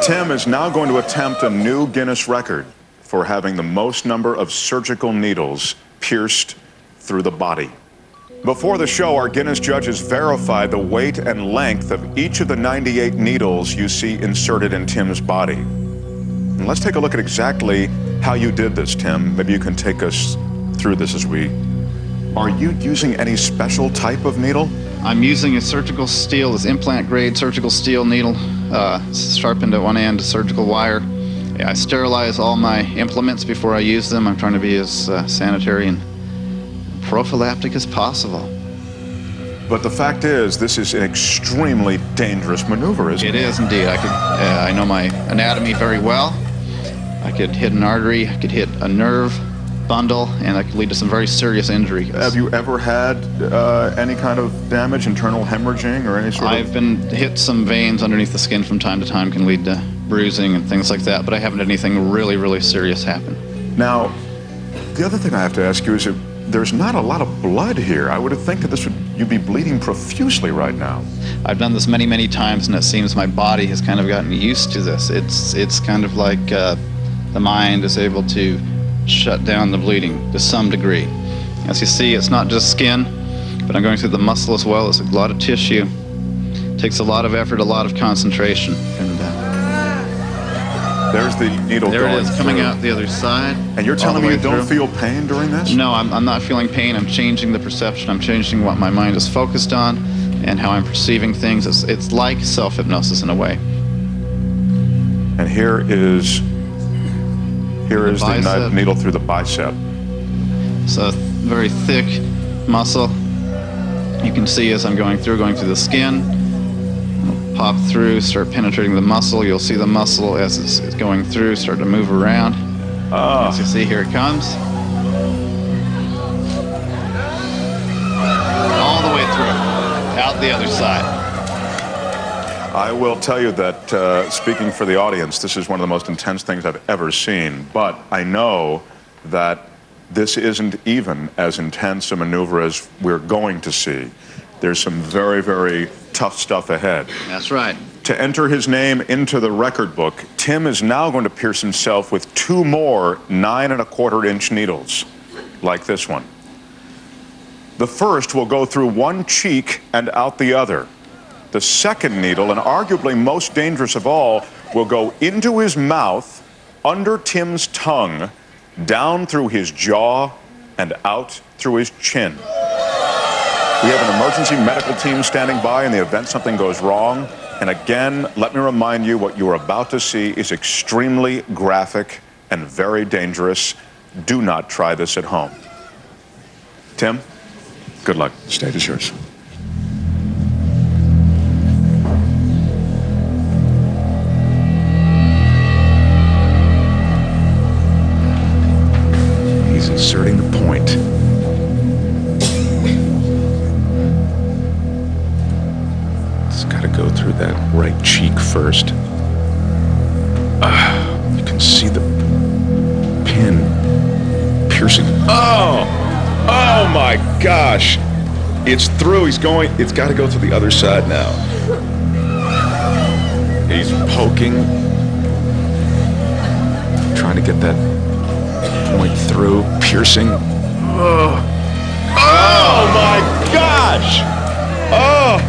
Tim is now going to attempt a new Guinness record for having the most number of surgical needles pierced through the body. Before the show, our Guinness judges verified the weight and length of each of the 98 needles you see inserted in Tim's body. And let's take a look at exactly how you did this, Tim. Maybe you can take us through this as we... Are you using any special type of needle? I'm using a surgical steel, this implant-grade surgical steel needle, sharpened at one end, surgical wire. Yeah, I sterilize all my implements before I use them. I'm trying to be as sanitary and prophylactic as possible. But the fact is, this is an extremely dangerous maneuver, isn't it? It is indeed. I know my anatomy very well. I could hit an artery, I could hit a nerve bundle, and that could lead to some very serious injury. Have you ever had any kind of damage, internal hemorrhaging or any sort of... I've been hit some veins underneath the skin from time to time, can lead to bruising and things like that, but I haven't had anything really, really serious happen. Now, the other thing I have to ask you is that there's not a lot of blood here. I would have think that you'd be bleeding profusely right now. I've done this many, many times, and it seems my body has kind of gotten used to this. It's kind of like the mind is able to shut down the bleeding to some degree. As you see, it's not just skin, but I'm going through the muscle as well. It's a lot of tissue. It takes a lot of effort, a lot of concentration. And there's the needle there going it is, coming through. out the other side. And you're telling me you don't feel pain during this? No, I'm not feeling pain. I'm changing the perception. I'm changing what my mind is focused on and how I'm perceiving things. It's like self-hypnosis in a way. And here is the needle through the bicep. It's a very thick muscle. You can see as I'm going through the skin. It'll pop through, start penetrating the muscle. You'll see the muscle as it's going through start to move around. Oh. As you see, here it comes. All the way through, out the other side. I will tell you that, speaking for the audience, this is one of the most intense things I've ever seen. But I know that this isn't even as intense a maneuver as we're going to see. There's some very, very tough stuff ahead. That's right. To enter his name into the record book, Tim is now going to pierce himself with 2 more 9¼ inch needles, like this one. The first will go through one cheek and out the other. The second needle, and arguably most dangerous of all, will go into his mouth, under Tim's tongue, down through his jaw, and out through his chin. We have an emergency medical team standing by in the event something goes wrong. And again, let me remind you, what you are about to see is extremely graphic and very dangerous. Do not try this at home. Tim, good luck. The stage is yours. He's inserting the point. It's got to go through that right cheek first. You can see the pin piercing. Oh! Oh my gosh! It's through. It's got to go to the other side now. He's poking. Trying to get that point through, piercing. Oh, oh my gosh! Oh,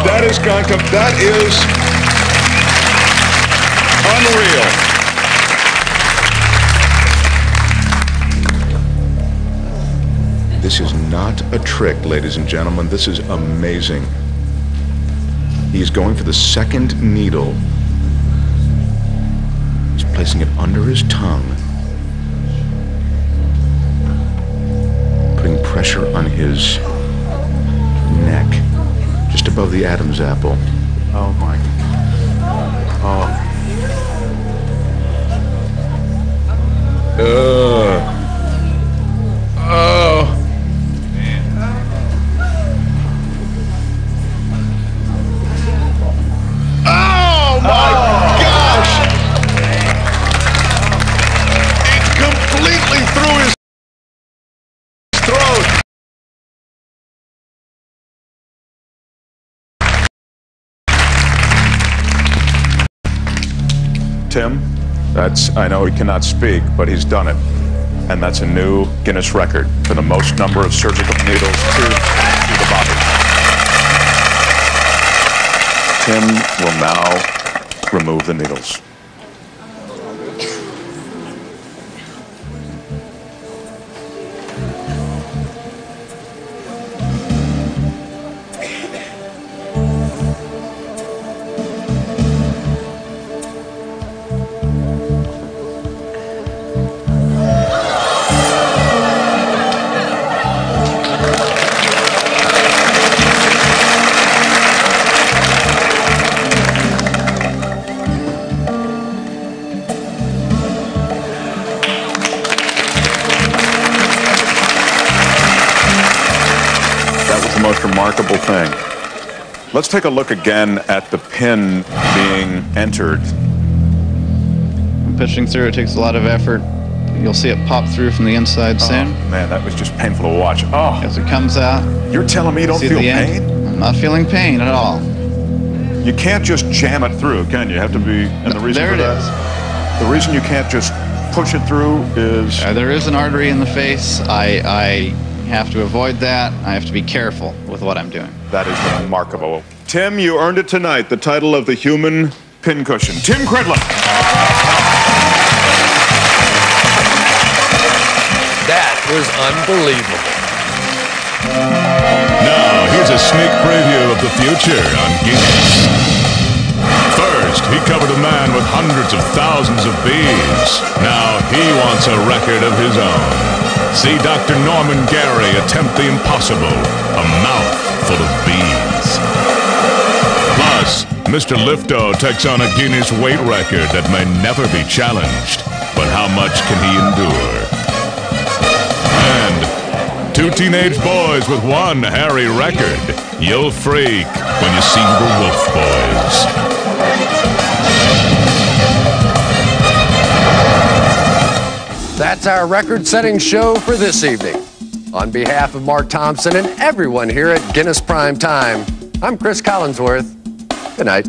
that is unreal. This is not a trick, ladies and gentlemen. This is amazing. He's going for the second needle. He's placing it under his tongue. Putting pressure on his neck, just above the Adam's apple. Oh my. Oh. Oh. Oh my gosh! It's completely through his throat. Tim. I know he cannot speak, but he's done it. And that's a new Guinness record for the most number of surgical needles to the body. Tim will now remove the needles. Most remarkable thing. Let's take a look again at the pin being entered. Pushing through, it takes a lot of effort. You'll see it pop through from the inside soon. Man, that was just painful to watch. Oh, as it comes out. You're telling me you don't feel pain? I'm not feeling pain at all. You can't just jam it through, can you? You have to be, and the reason for that, the reason you can't just push it through is... there is an artery in the face. I have to avoid that. I have to be careful with what I'm doing. That is remarkable. Tim, you earned it tonight, the title of the human pincushion. Tim Cridland. That was unbelievable. Now, here's a sneak preview of the future on Guinness. First, he covered a man with hundreds of thousands of bees. Now he wants a record of his own. See Dr. Norman Gary attempt the impossible, a mouth full of bees. Plus, Mr. Lifto takes on a Guinness weight record that may never be challenged. But how much can he endure? And two teenage boys with one hairy record. You'll freak when you see the Wolf Boys. That's our record-setting show for this evening. On behalf of Mark Thompson and everyone here at Guinness Prime Time, I'm Chris Collinsworth. Good night.